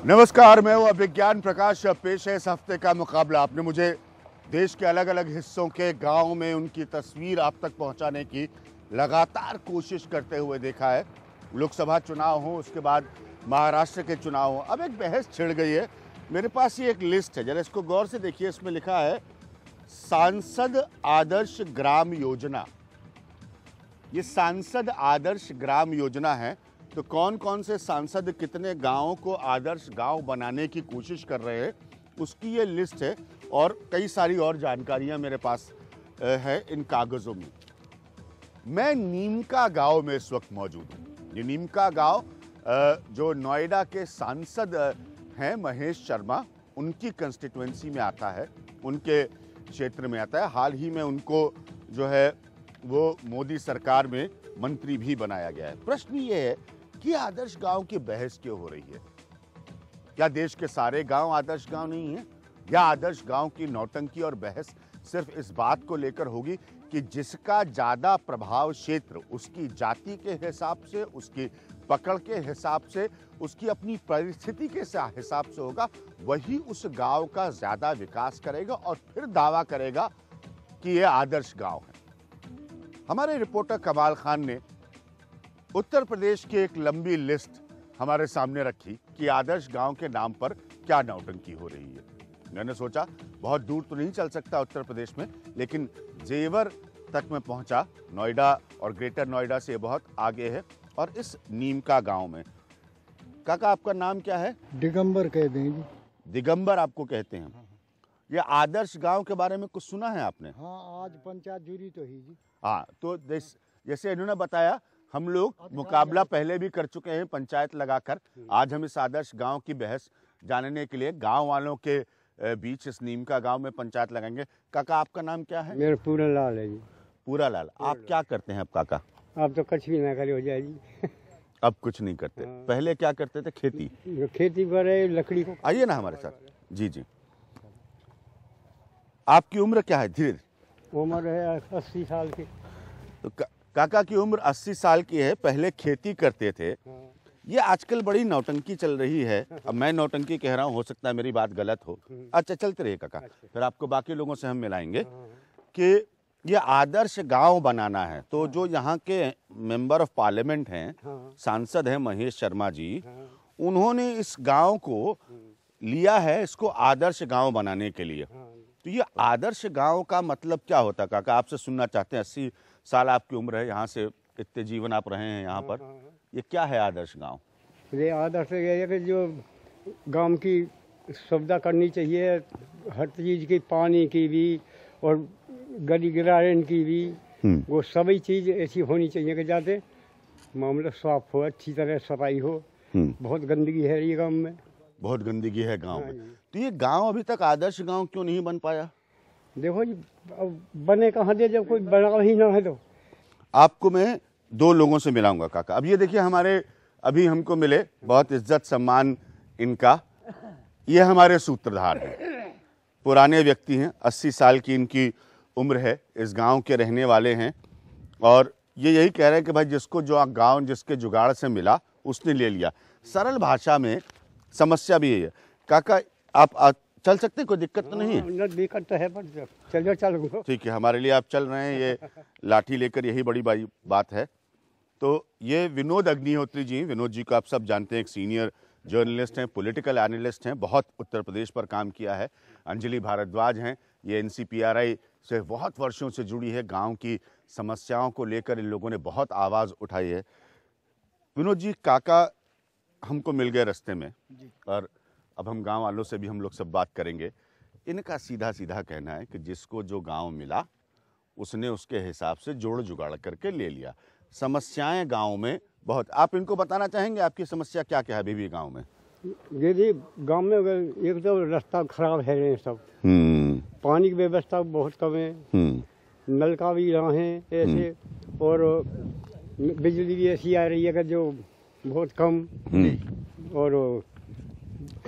नमस्कार, मैं हूँ विज्ञान प्रकाश। पेश है इस हफ्ते का मुकाबला। आपने मुझे देश के अलग अलग हिस्सों के गांव में उनकी तस्वीर आप तक पहुंचाने की लगातार कोशिश करते हुए देखा है। लोकसभा चुनाव हो, उसके बाद महाराष्ट्र के चुनाव हो, अब एक बहस छिड़ गई है। मेरे पास ये एक लिस्ट है, जरा इसको गौर से देखिए। इसमें लिखा है सांसद आदर्श ग्राम योजना। ये सांसद आदर्श ग्राम योजना है, तो कौन कौन से सांसद कितने गांवों को आदर्श गांव बनाने की कोशिश कर रहे हैं, उसकी ये लिस्ट है। और कई सारी और जानकारियां मेरे पास है इन कागज़ों में। मैं नीमका गांव में इस वक्त मौजूद हूँ। ये नीमका गांव जो नोएडा के सांसद हैं महेश शर्मा, उनकी कंस्टिट्यूएंसी में आता है, उनके क्षेत्र में आता है। हाल ही में उनको जो है वो मोदी सरकार में मंत्री भी बनाया गया है। प्रश्न ये है कि आदर्श गांव की बहस क्यों हो रही है? क्या देश के सारे गांव आदर्श गांव नहीं है? या आदर्श गांव की नौटंकी और बहस सिर्फ इस बात को लेकर होगी कि जिसका ज्यादा प्रभाव क्षेत्र उसकी जाति के हिसाब से, उसकी पकड़ के हिसाब से, उसकी अपनी परिस्थिति के हिसाब से होगा, वही उस गांव का ज्यादा विकास करेगा और फिर दावा करेगा कि यह आदर्श गांव है। हमारे रिपोर्टर कमाल खान ने उत्तर प्रदेश की एक लंबी लिस्ट हमारे सामने रखी कि आदर्श गांव के नाम पर क्या नौटंकी हो रही है। मैंने सोचा बहुत दूर तो नहीं चल सकता उत्तर प्रदेश में, लेकिन जेवर तक में पहुंचा। नोएडा और ग्रेटर नोएडा से बहुत आगे है। और इस नीमका गांव में, काका आपका नाम क्या है? दिगंबर कह देंगे। दिगंबर आपको कहते हैं। ये आदर्श गांव के बारे में कुछ सुना है आपने? हाँ, आज पंचायत जुरी तो ही जी। हाँ, तो जैसे इन्होंने बताया, हम लोग मुकाबला पहले भी कर चुके हैं पंचायत लगाकर। आज हम इस आदर्श गांव की बहस जानने के लिए गांव वालों के बीच इस नीमका गांव में पंचायत लगाएंगे। काका आपका नाम क्या है? मेरा पूरा लाल है जी। पूरा लाल। आप क्या करते हैं अब काका? आप तो कुछ भी ना करे हो जाए जी। अब कुछ नहीं करते। पहले क्या करते थे? खेती। खेती पर लकड़ी को। आइए ना हमारे साथ। जी जी। आपकी उम्र क्या है? धीरे धीरे। उम्र है 80 साल की। तो काका की उम्र 80 साल की है। पहले खेती करते थे। ये आजकल बड़ी नौटंकी चल रही है। अब मैं नौटंकी कह रहा हूँ, हो सकता है मेरी बात गलत हो। अच्छा, चलते रहिए काका, फिर आपको बाकी लोगों से हम मिलाएंगे कि ये आदर्श गांव बनाना है। तो जो यहाँ के मेंबर ऑफ पार्लियामेंट हैं, सांसद हैं महेश शर्मा जी, उन्होंने इस गांव को लिया है इसको आदर्श गांव बनाने के लिए। तो ये आदर्श गांव का मतलब क्या होता है काका? आपसे सुनना चाहते हैं। 80 साल आपकी उम्र है, यहाँ से इतने जीवन आप रहे हैं यहाँ पर। ये क्या है आदर्श गांव? ये आदर्श ये है कि जो गांव की सुविधा करनी चाहिए, हर चीज़ की, पानी की भी और गली गिरान की भी, वो सभी चीज़ ऐसी होनी चाहिए कि जाते मामला साफ हो, अच्छी तरह सफाई हो। बहुत गंदगी है ये गांव में। बहुत गंदगी है गांव में। तो ये गांव अभी तक आदर्श गांव क्यों नहीं बन पाया? देखो जी, अब बने कहाँ दे जब कोई बना ही ना है। तो आपको मैं दो लोगों से मिलाऊंगा काका। अब ये देखिए, हमारे अभी हमको मिले, बहुत इज्जत सम्मान इनका। ये हमारे सूत्रधार हैं, पुराने व्यक्ति हैं, 80 साल की इनकी उम्र है, इस गांव के रहने वाले हैं। और ये यही कह रहे हैं कि भाई जिसको जो गांव जिसके जुगाड़ से मिला उसने ले लिया। सरल भाषा में समस्या भी यही है। काका आप चल सकते हैं? कोई दिक्कत तो नहीं है? दिक्कत तो है, पर चलो। ठीक है, हमारे लिए आप चल रहे हैं ये लाठी लेकर, यही बड़ी बात है। तो ये विनोद अग्निहोत्री जी, विनोद जी को आप सब जानते हैं, एक सीनियर जर्नलिस्ट हैं, पॉलिटिकल एनालिस्ट हैं, बहुत उत्तर प्रदेश पर काम किया है। अंजलि भारद्वाज हैं, ये NCPRI से बहुत वर्षों से जुड़ी है। गांव की समस्याओं को लेकर इन लोगों ने बहुत आवाज़ उठाई है। विनोद जी, काका हमको मिल गए रास्ते में, और अब हम गांव वालों से भी हम लोग सब बात करेंगे। इनका सीधा सीधा कहना है कि जिसको जो गांव मिला उसने उसके हिसाब से जोड़ जुगाड़ करके ले लिया। समस्याएं गांव में बहुत। आप इनको बताना चाहेंगे आपकी समस्या क्या क्या है अभी भी गांव में? ये जी, गांव में एक तो रास्ता खराब है सब। पानी की व्यवस्था बहुत कम है। नल का भी यहाँ है ऐसे, और बिजली भी ऐसी आ रही है कि जो बहुत कम, और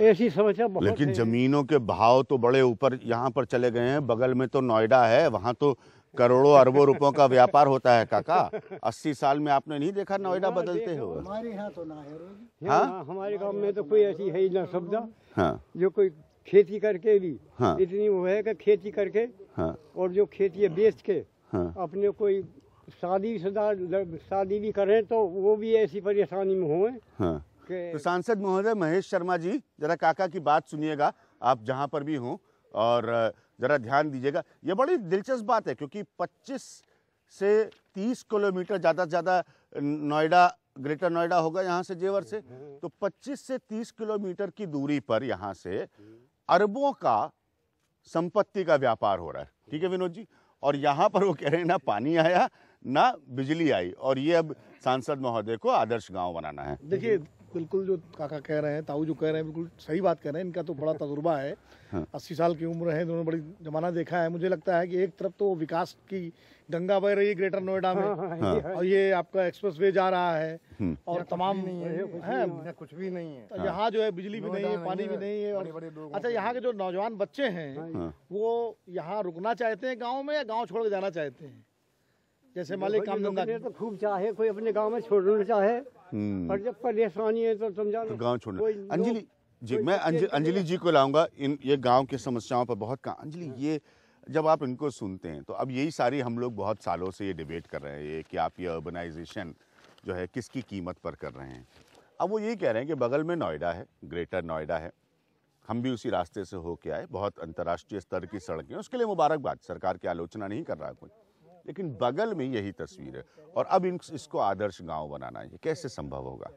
ऐसी समस्या बहुत। लेकिन जमीनों के भाव तो बड़े ऊपर यहाँ पर चले गए हैं। बगल में तो नोएडा है, वहाँ तो करोड़ों अरबों रुपयों का व्यापार होता है काका। 80 साल में आपने नहीं देखा नोएडा बदलते हुए? हमारे यहाँ तो ना है। हाँ? हमारे गांव में तो कोई ऐसी है ही ना सुविधा। हाँ। जो कोई खेती करके भी हाँ। इतनी वो है कि खेती करके हाँ। और जो खेती है बेच के हाँ। अपने कोई शादी भी करें तो वो भी ऐसी परेशानी में हुए। हाँ। तो सांसद महोदय महेश शर्मा जी, जरा काका की बात सुनिएगा, आप जहां पर भी हों, और जरा ध्यान दीजिएगा। ये बड़ी दिलचस्प बात है क्योंकि 25 से 30 किलोमीटर ज़्यादा से ज़्यादा नोएडा, ग्रेटर नोएडा होगा यहाँ से जेवर से, तो 25 से 30 किलोमीटर की दूरी पर यहाँ से अरबों का संपत्ति का व्यापार हो रहा है। ठीक है विनोद जी? और यहाँ पर वो कह रहे हैं ना पानी आया ना बिजली आई, और ये अब सांसद महोदय को आदर्श गांव बनाना है। देखिए, बिल्कुल जो काका कह रहे हैं, ताऊ जो कह रहे हैं, बिल्कुल सही बात कह रहे हैं। इनका तो बड़ा तजुर्बा है। हाँ। 80 साल की उम्र है, इन्होंने बड़ी जमाना देखा है। मुझे लगता है कि एक तरफ तो विकास की गंगा बह रही है ग्रेटर नोएडा में, और ये आपका एक्सप्रेसवे जा रहा है, और तमाम है, कुछ भी नहीं है। तो यहाँ जो है बिजली भी नहीं है, पानी भी नहीं है। और अच्छा, यहाँ के जो नौजवान बच्चे हैं वो यहाँ रुकना चाहते हैं गाँव में, या गाँव छोड़ के जाना चाहते हैं? जैसे मालिक काम धंधा तो खूब चाहे कोई अपने गांव में छोड़ना चाहे, और जब परेशानी है तो समझा तो गांव छोड़ना। अंजलि जी, मैं अंजलि जी को लाऊंगा। इन ये गांव की समस्याओं पर बहुत काम। अंजलि, ये जब आप इनको सुनते हैं तो अब यही सारी हम लोग बहुत सालों से ये डिबेट कर रहे हैं कि आप ये अर्बनाइजेशन जो है किसकी कीमत पर कर रहे हैं। अब वो यही कह रहे हैं कि बगल में नोएडा है, ग्रेटर नोएडा है, हम भी उसी रास्ते से होके आए, बहुत अंतर्राष्ट्रीय स्तर की सड़कें, उसके लिए मुबारकबाद, सरकार की आलोचना नहीं कर रहा कोई, लेकिन बगल में यही तस्वीर है और अब इसको आदर्श गांव बनाना है। कैसे संभव होगा?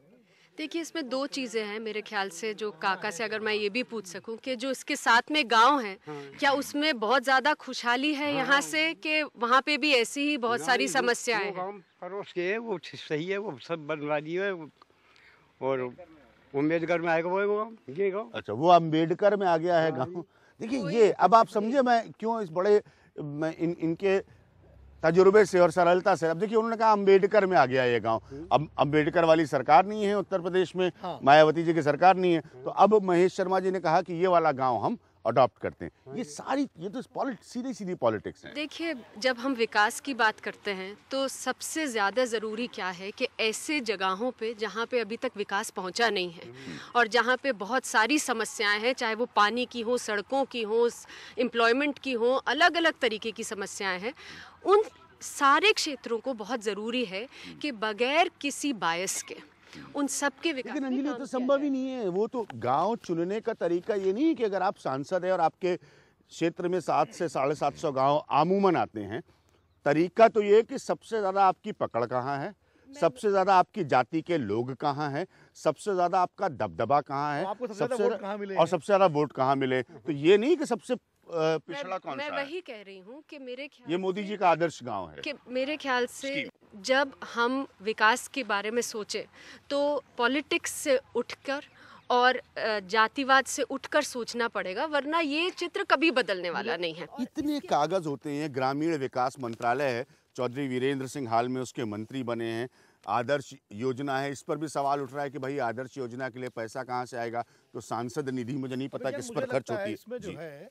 देखिए, इसमें दो चीज़ें हैं मेरे ख्याल से। जो काका से अगर मैं ये भी पूछ सकूं कि जो इसके साथ में गांव है, क्या उसमें बहुत ज़्यादा खुशहाली है यहाँ से, कि वहाँ पे भी ऐसी ही बहुत सारी समस्याएं हैं? पड़ोस के वो सही है, वो सब बनवा दिए, और अम्बेडकर में आएगा वो गाँव, ये गाँव। अच्छा, वो अम्बेडकर में आ गया है गाँव। देखिए, ये अब आप समझे मैं क्यों इस बड़े इनके तजुर्बे से और सरलता से। अब देखिए, उन्होंने कहा अम्बेडकर में आ गया ये गांव। अब अम्बेडकर वाली सरकार नहीं है उत्तर प्रदेश में, मायावती जी की सरकार नहीं है, तो अब महेश शर्मा जी ने कहा कि ये वाला गांव हम अडॉप्ट करते हैं। ये तो सीधी सीधी पॉलिटिक्स है। देखिए, जब हम विकास की बात करते हैं तो सबसे ज़्यादा ज़रूरी क्या है कि ऐसे जगहों पे जहाँ पे अभी तक विकास पहुँचा नहीं है और जहाँ पे बहुत सारी समस्याएं हैं, चाहे वो पानी की हो, सड़कों की हो, एम्प्लॉयमेंट की हो, अलग अलग तरीके की समस्याएं हैं, उन सारे क्षेत्रों को बहुत ज़रूरी है कि बगैर किसी बायस के उन सब के विकास। लेकिन अंजलि, तो संभव ही नहीं है। वो तो गांव चुनने का तरीका ये नहीं है कि अगर आप सांसद हैं और आपके क्षेत्र में 700 से 750 गांव आमूमन आते हैं, तरीका तो ये है कि सबसे ज़्यादा आपकी पकड़ कहाँ है, सबसे ज़्यादा आपकी जाति के लोग कहाँ हैं, सबसे ज़्यादा आपका दबदबा कहाँ है, और सबसे ज़्यादा वोट कहाँ मिले। तो ये नहीं कि सबसे पिछड़ा कौन सा है। मैं वही कह रही हूँ कि मेरे ख्याल ये मोदी जी का आदर्श गांव है। कि मेरे ख्याल से जब हम विकास के बारे में सोचे तो पॉलिटिक्स से उठकर और जातिवाद से उठकर सोचना पड़ेगा, वरना ये चित्र कभी बदलने वाला नहीं है। इतने कागज होते हैं, ग्रामीण विकास मंत्रालय है, चौधरी वीरेंद्र सिंह हाल में उसके मंत्री बने हैं, आदर्श योजना है, इस पर भी सवाल उठ रहा है कि भाई आदर्श योजना के लिए पैसा कहाँ से आएगा, तो सांसद निधि मुझे नहीं पता किस पर खर्च होती है। इसमें जो है,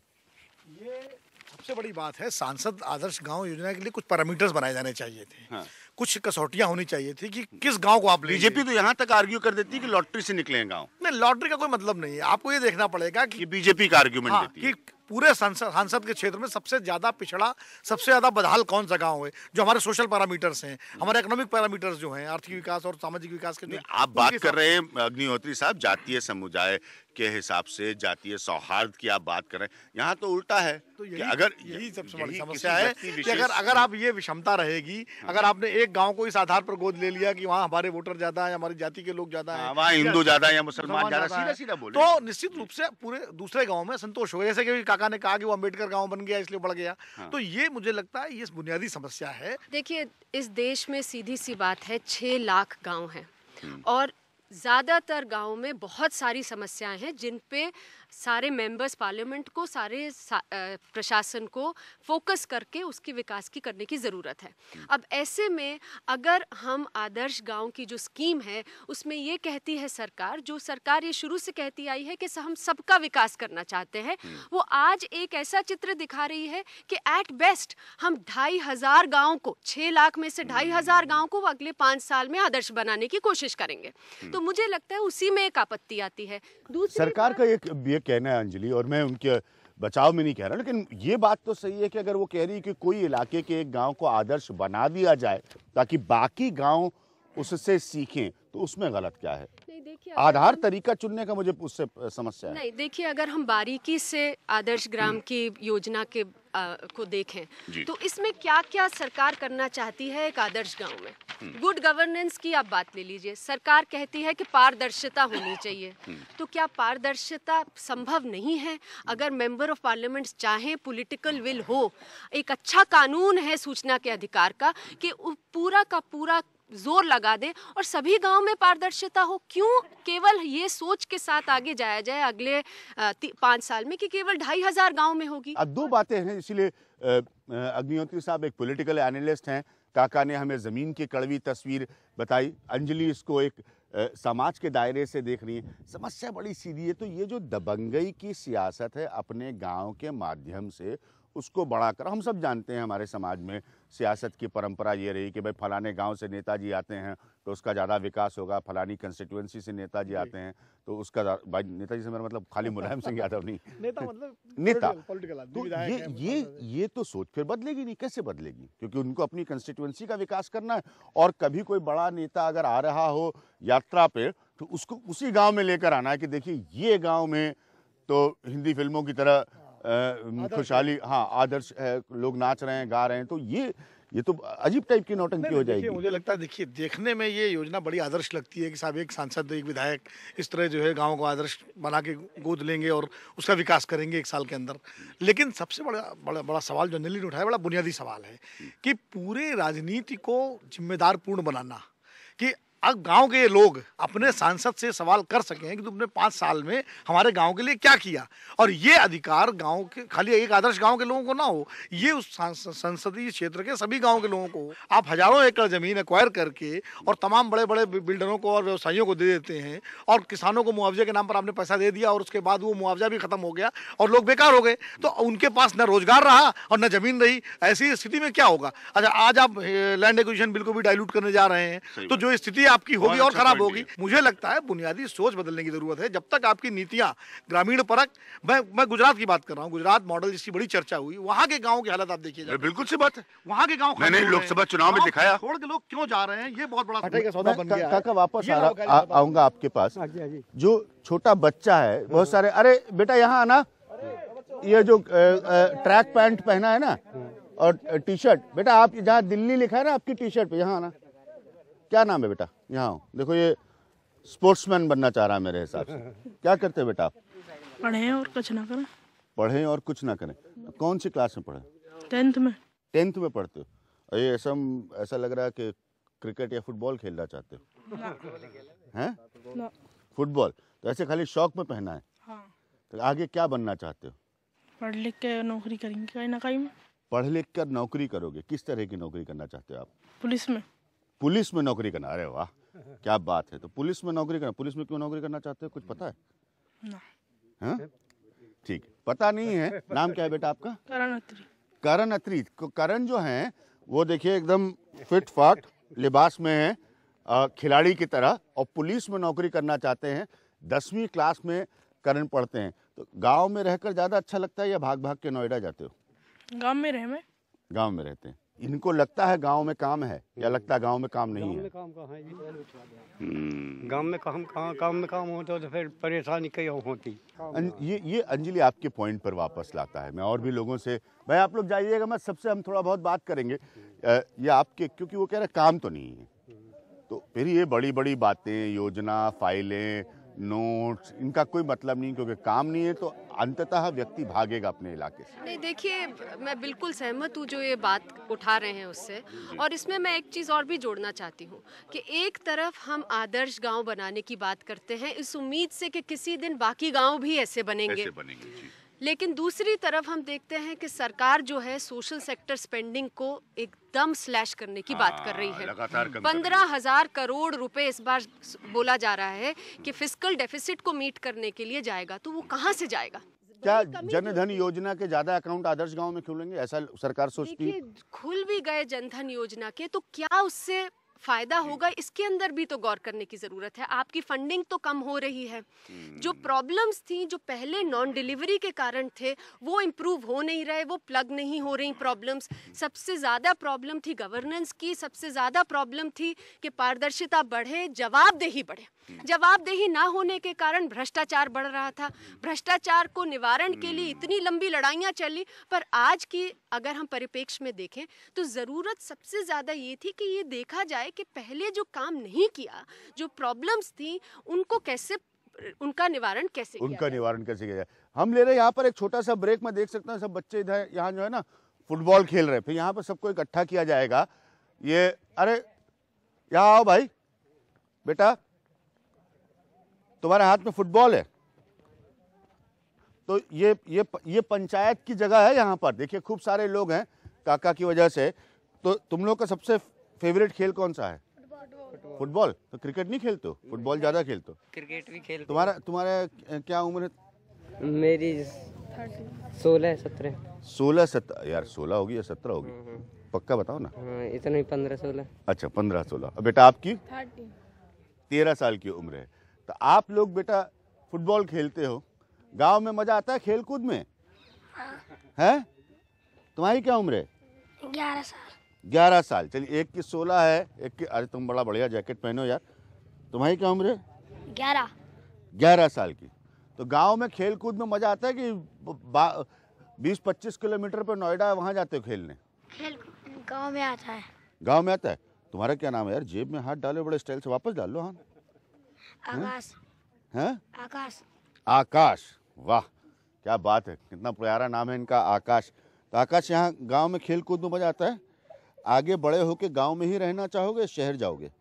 ये सबसे बड़ी बात है, सांसद आदर्श गांव योजना के लिए कुछ पैरामीटर्स बनाए जाने चाहिए थे। हाँ। कुछ कसौटियां होनी चाहिए थी कि किस गांव को आप ले। बीजेपी तो यहाँ तक आर्ग्यू कर देती है कि लॉटरी से निकले गांव। नहीं, लॉटरी का कोई मतलब नहीं है। आपको ये देखना पड़ेगा कि बीजेपी का आर्ग्यूमेंट देती है कि पूरे सांसद के क्षेत्र में सबसे ज्यादा पिछड़ा, सबसे ज्यादा बदहाल कौन सा गांव है, जो हमारे सोशल पैरामीटर्स हैं, हमारे इकोनॉमिक पैरामीटर्स जो हैं, आर्थिक विकास और सामाजिक विकास के। आप बात कर रहे हैं अग्निहोत्री साहब जातीय समुदाय के हिसाब से, जातीय सौहार्द की आप बात कर रहे हैं, यहाँ तो उल्टा है। तो कि अगर यही सबसे बड़ी समस्या है कि अगर आप ये विषमता रहेगी, अगर आपने एक गांव को इस आधार पर गोद ले लिया कि वहाँ हमारे वोटर ज्यादा है, हमारी जाति के लोग ज्यादा हैं, वहाँ हिंदू ज्यादा है या मुसलमान ज्यादा, सीधा सीधा बोले, तो निश्चित रूप से पूरे दूसरे गाँव में संतोष होगा। जैसे कि काका ने कहा कि वो अम्बेडकर गाँव बन गया इसलिए बढ़ गया। तो ये मुझे लगता है ये बुनियादी समस्या है। देखिए, इस देश में सीधी सी बात है, 6 लाख गाँव हैं और ज़्यादातर गाँव में बहुत सारी समस्याएं हैं जिन पे सारे मेंबर्स पार्लियामेंट को, सारे प्रशासन को फोकस करके उसकी विकास की करने की ज़रूरत है। अब ऐसे में अगर हम आदर्श गांव की जो स्कीम है उसमें ये कहती है सरकार, जो सरकार ये शुरू से कहती आई है कि हम सबका विकास करना चाहते हैं, वो आज एक ऐसा चित्र दिखा रही है कि एट बेस्ट हम 2,500 गाँव को, 6 लाख में से 2,500 गाँव को अगले 5 साल में आदर्श बनाने की कोशिश करेंगे। तो मुझे लगता है उसी में एक आपत्ति आती है। सरकार का ये कहना है अंजलि, और मैं उनके बचाव में नहीं कह रहा, लेकिन ये बात तो सही है कि अगर वो कह रही है कि कोई इलाके के एक गांव को आदर्श बना दिया जाए ताकि बाकी गांव उससे सीखें, तो उसमें गलत क्या है? आधार तरीका चुनने का मुझे उससे समस्या है। नहीं, देखिए, अगर हम बारीकी से आदर्श ग्राम की योजना के को देखें तो इसमें क्या क्या सरकार करना चाहती है एक आदर्श गांव में। गुड गवर्नेंस की आप बात ले लीजिए, सरकार कहती है कि पारदर्शिता होनी चाहिए। तो क्या पारदर्शिता संभव नहीं है? अगर मेंबर ऑफ पार्लियामेंट चाहें, पॉलिटिकल विल हो, एक अच्छा कानून है सूचना के अधिकार का कि पूरा का पूरा जोर लगा दे और सभी गांव में पारदर्शिता हो। क्यों केवल ये सोच के साथ आगे जाया जाए अगले 5 साल में कि केवल 2,500 गांव में होगी? अब दो बातें हैं, इसलिए अग्निहोत्री साहब एक पॉलिटिकल एनालिस्ट हैं, काका ने हमें जमीन की कड़वी तस्वीर बताई, अंजलि इसको एक समाज के दायरे से देख रही है। समस्या बड़ी सीधी है। तो ये जो दबंगई की सियासत है अपने गांव के माध्यम से उसको बढ़ाकर, हम सब जानते हैं हमारे समाज में सियासत की परंपरा ये रही कि भाई फलाने गांव से नेताजी आते हैं तो उसका ज़्यादा विकास होगा, फलानी कंस्टिट्यूएंसी से नेताजी आते हैं तो उसका, भाई नेताजी से मेरा मतलब खाली मुलायम सिंह यादव नहीं, नेता मतलब नेता। पॉलिटिकल तो ये तो सोच फिर बदलेगी नहीं, कैसे बदलेगी? क्योंकि उनको अपनी कंस्टिट्यूएंसी का विकास करना है, और कभी कोई बड़ा नेता अगर आ रहा हो यात्रा पे तो उसको उसी गाँव में लेकर आना है कि देखिए ये गाँव में तो हिंदी फिल्मों की तरह खुशहाली, हाँ, आदर्श है, लोग नाच रहे हैं, गा रहे हैं। तो ये तो अजीब टाइप की नौटंकी हो जाएगी। मुझे लगता है, देखिए, देखने में ये योजना बड़ी आदर्श लगती है कि साहब एक सांसद, एक विधायक इस तरह जो है गांव को आदर्श बना के गोद लेंगे और उसका विकास करेंगे 1 साल के अंदर। लेकिन सबसे बड़ा सवाल जो अंजलि ने उठाया, बड़ा बुनियादी सवाल है कि पूरे राजनीति को जिम्मेदार पूर्ण बनाना, कि अब गांव के लोग अपने सांसद से सवाल कर सकें कि तुमने 5 साल में हमारे गांव के लिए क्या किया, और ये अधिकार गांव के खाली एक आदर्श गांव के लोगों को ना हो, ये उस संसदीय क्षेत्र के सभी गांव के लोगों को। आप हजारों एकड़ जमीन एक्वायर करके और तमाम बड़े बड़े बिल्डरों को और व्यवसायियों को दे देते हैं, और किसानों को मुआवजे के नाम पर आपने पैसा दे दिया और उसके बाद वो मुआवजा भी खत्म हो गया और लोग बेकार हो गए, तो उनके पास न रोजगार रहा और न जमीन रही। ऐसी स्थिति में क्या होगा? अच्छा, आज आप लैंड एक्विजिशन बिल को भी डाइल्यूट करने जा रहे हैं, तो जो स्थिति आपकी होगी और खराब होगी। मुझे लगता है बुनियादी सोच बदलने की जरूरत है। जब तक आपकी नीतियां ग्रामीण परक, मैं गुजरात की बात कर रहा हूं, गुजरात मॉडल जिसकी बड़ी चर्चा हुई, वहां के गांव की हालत आप देखिए। बिल्कुल सी बात है, वहां के गांव मैंने लोकसभा चुनाव में दिखाया, छोड़ के लोग क्यों जा रहे हैं, ये बहुत बड़ा सौदा बन गया है। काका वापस आऊंगा आपके पास। जो छोटा बच्चा है, बहुत सारे, अरे बेटा यहाँ आना, ये जो ट्रैक पैंट पहना है ना और टी शर्ट, बेटा आप जहाँ दिल्ली लिखा है ना आपकी टी शर्ट पे, यहाँ आना। क्या नाम है बेटा? यहाँ आओ, देखो ये स्पोर्ट्समैन बनना चाह रहा है मेरे हिसाब से। क्या करते हैं बेटा आप? पढ़ें और कुछ ना करें। पढ़ें और कुछ ना करें। कौन सी क्लास में पढ़े? 10th में। 10th में पढ़ते हो? ये ऐसा लग रहा है कि क्रिकेट या फुटबॉल खेलना चाहते हो? हैं? फुटबॉल तो ऐसे खाली शौक में पहना है? हाँ। तो आगे क्या बनना चाहते हो? पढ़ लिख के नौकरी करेंगे कहीं ना कहीं में। पढ़ लिख कर नौकरी करोगे? किस तरह की नौकरी करना चाहते हो आप? पुलिस में। पुलिस में नौकरी करना? अरे वाह, क्या बात है। तो पुलिस में नौकरी करना, पुलिस में क्यों नौकरी करना चाहते हो, कुछ पता है? ना। हाँ, ठीक, पता नहीं है। नाम क्या है बेटा आपका? करण अत्री। करण अत्री। करण जो है वो देखिए एकदम फिट फाट लिबास में है, खिलाड़ी की तरह, और पुलिस में नौकरी करना चाहते हैं। 10वीं क्लास में करण पढ़ते हैं। तो गांव में रहकर ज़्यादा अच्छा लगता है या भाग भाग के नोएडा जाते हो? गांव में रहे में। गांव में रहते हैं। इनको लगता है गांव में काम है, या लगता है गांव में काम नहीं है? काम कहाँ है जी? गांव में काम होता तो फिर परेशानी कई होती। ये अंजलि आपके पॉइंट पर वापस लाता है। मैं और भी लोगों से, भाई आप लोग जाइएगा, मैं सबसे हम थोड़ा बहुत बात करेंगे। ये आपके, क्योंकि वो कह रहे काम तो नहीं है, तो फिर ये बड़ी बड़ी बातें, योजना, फाइलें, नोट्स, इनका कोई मतलब नहीं, क्योंकि काम नहीं है तो अंततः व्यक्ति भागेगा अपने इलाके से। नहीं देखिए, मैं बिल्कुल सहमत हूँ जो ये बात उठा रहे हैं उससे। और इसमें मैं एक चीज़ और भी जोड़ना चाहती हूँ कि एक तरफ हम आदर्श गांव बनाने की बात करते हैं इस उम्मीद से कि किसी दिन बाकी गांव भी ऐसे बनेंगे, जी। लेकिन दूसरी तरफ हम देखते हैं कि सरकार जो है सोशल सेक्टर स्पेंडिंग को एकदम स्लैश करने की बात कर रही है। लगातार कम कर रही है। 15,000 करोड़ रुपए इस बार बोला जा रहा है कि फिस्कल डेफिसिट को मीट करने के लिए जाएगा, तो वो कहाँ से जाएगा? क्या जनधन योजना के ज्यादा अकाउंट आदर्श गांव में खुलेंगे, ऐसा सरकार सोचती है? देखिए, खुल भी गए जनधन योजना के, तो क्या उससे फायदा होगा, इसके अंदर भी तो गौर करने की जरूरत है। आपकी फंडिंग तो कम हो रही है, जो प्रॉब्लम्स थी, जो पहले नॉन डिलीवरी के कारण थे, वो इम्प्रूव हो नहीं रहे, वो प्लग नहीं हो रही प्रॉब्लम्स। सबसे ज़्यादा प्रॉब्लम थी गवर्नेंस की, सबसे ज़्यादा प्रॉब्लम थी कि पारदर्शिता बढ़े, जवाबदेही बढ़े। जवाबदेही ना होने के कारण भ्रष्टाचार बढ़ रहा था। भ्रष्टाचार को निवारण के लिए इतनी लंबी लड़ाइयाँ चली, पर आज की अगर हम परिप्रेक्ष्य में देखें तो ज़रूरत सबसे ज़्यादा ये थी कि ये देखा जाए कि पहले जो काम नहीं किया, जो प्रॉब्लम्स थी, उनको कैसे, उनका निवारण कैसे किया जाए। हम ले रहे हैं यहाँ पर एक छोटा सा ब्रेक। में देख सकता हूँ सब बच्चे इधर यहाँ जो है ना फुटबॉल खेल रहे हैं, फिर यहाँ पर सबको इकट्ठा किया जाएगा। ये अरे यहाँ आओ भाई, बेटा तुम्हारे हाथ में फुटबॉल है। तो ये पंचायत की जगह है। यहाँ पर देखिए खूब सारे लोग हैं काका की वजह से। तो तुम लोग का सबसे फेवरेट खेल कौन सा है? फुटबॉल। तो क्रिकेट नहीं खेलते हो? फुटबॉल ज्यादा खेलते हो? क्रिकेट भी खेलते। तुम्हारा क्या उम्र है? मेरी 16-17। 16-17 यार, 16 होगी या 17 होगी? पक्का बताओ ना। हाँ, इतना ही 15-16। अच्छा 15-16। बेटा आपकी 13 साल की उम्र है। तो आप लोग बेटा फुटबॉल खेलते हो, गांव में मजा आता है खेल कूद में? है? तुम्हारी क्या उम्र है? 11 साल। 11 साल। चलिए, एक की 16 है, एक की, अरे तुम बड़ा बढ़िया जैकेट पहने हो यार। तुम्हारी क्या उम्र है? 11 साल की। तो गांव में खेल कूद में मजा आता है कि 20-25 किलोमीटर पर नोएडा है वहां जाते हो खेलने? खेल गांव में आता है। गांव में आता है। तुम्हारा क्या नाम है यार? जेब में हाथ डालो बड़े स्टाइल से, वापस डाल लो हाथ। आकाश। हैं? आकाश। आकाश, वाह क्या बात है, कितना प्यारा नाम है इनका, आकाश। तो आकाश, यहाँ गांव में खेल कूद में मजा आता है? आगे बड़े होके गांव में ही रहना चाहोगे, शहर जाओगे?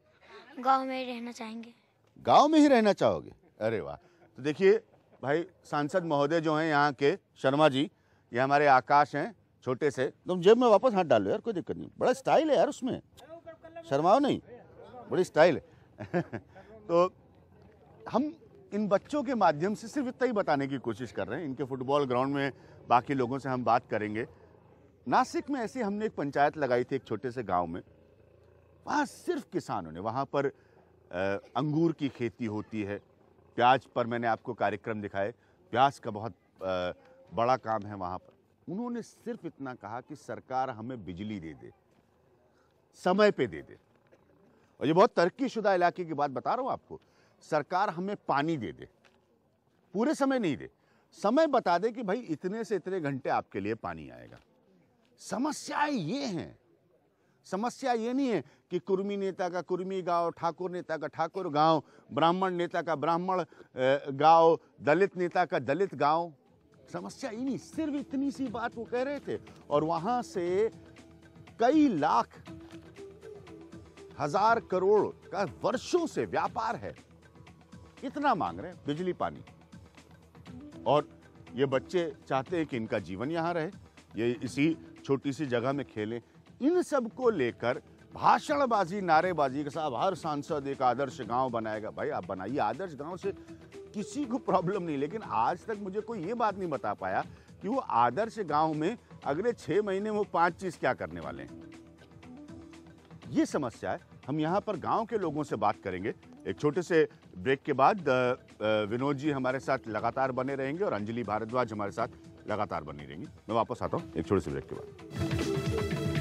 गांव में ही रहना चाहेंगे। गांव में ही रहना चाहोगे? अरे वाह। तो देखिए भाई, सांसद महोदय जो हैं यहाँ के, शर्मा जी, ये हमारे आकाश हैं, छोटे से। तुम जेब में वापस हाथ डाल लो यार, कोई दिक्कत नहीं, बड़ा स्टाइल है यार उसमें, शर्माओ नहीं, बड़ी स्टाइल है। तो हम इन बच्चों के माध्यम से सिर्फ इतना ही बताने की कोशिश कर रहे हैं। इनके फुटबॉल ग्राउंड में बाकी लोगों से हम बात करेंगे। नासिक में ऐसे हमने एक पंचायत लगाई थी एक छोटे से गांव में। वहाँ सिर्फ किसानों ने, वहाँ पर अंगूर की खेती होती है, प्याज पर मैंने आपको कार्यक्रम दिखाए, प्याज का बहुत बड़ा काम है वहाँ पर। उन्होंने सिर्फ इतना कहा कि सरकार हमें बिजली दे दे, समय पे दे दे। और ये बहुत तरक्कीशुदा इलाके की बात बता रहा हूँ आपको। सरकार हमें पानी दे दे, पूरे समय नहीं दे, समय बता दे कि भाई इतने से इतने घंटे आपके लिए पानी आएगा। समस्याएं ये हैं। समस्या ये नहीं है कि कुर्मी नेता का कुर्मी गांव, ठाकुर नेता का ठाकुर गांव, ब्राह्मण नेता का ब्राह्मण गांव, दलित नेता का दलित गांव। समस्या ही नहीं, सिर्फ इतनी सी बात वो कह रहे थे। और वहां से कई लाख, 1000 करोड़ का वर्षों से व्यापार है। इतना मांग रहे हैं, बिजली, पानी। और ये बच्चे चाहते हैं कि इनका जीवन यहाँ रहे, ये इसी छोटी सी जगह में खेलें। इन सब को लेकर भाषणबाजी, नारेबाजी के साथ हर सांसद एक आदर्श गांव बनाएगा। भाई आप बनाइए, आदर्श गांव से किसी को प्रॉब्लम नहीं, लेकिन आज तक मुझे कोई ये बात नहीं बता पाया कि वो आदर्श गांव में अगले 6 महीने में वो 5 चीज क्या करने वाले हैं। ये समस्या है। हम यहाँ पर गांव के लोगों से बात करेंगे। एक छोटे से ब्रेक के बाद विनोद जी हमारे साथ लगातार बने रहेंगे और अंजलि भारद्वाज हमारे साथ लगातार बनी रहेंगी। मैं वापस आता हूँ एक छोटे से ब्रेक के बाद।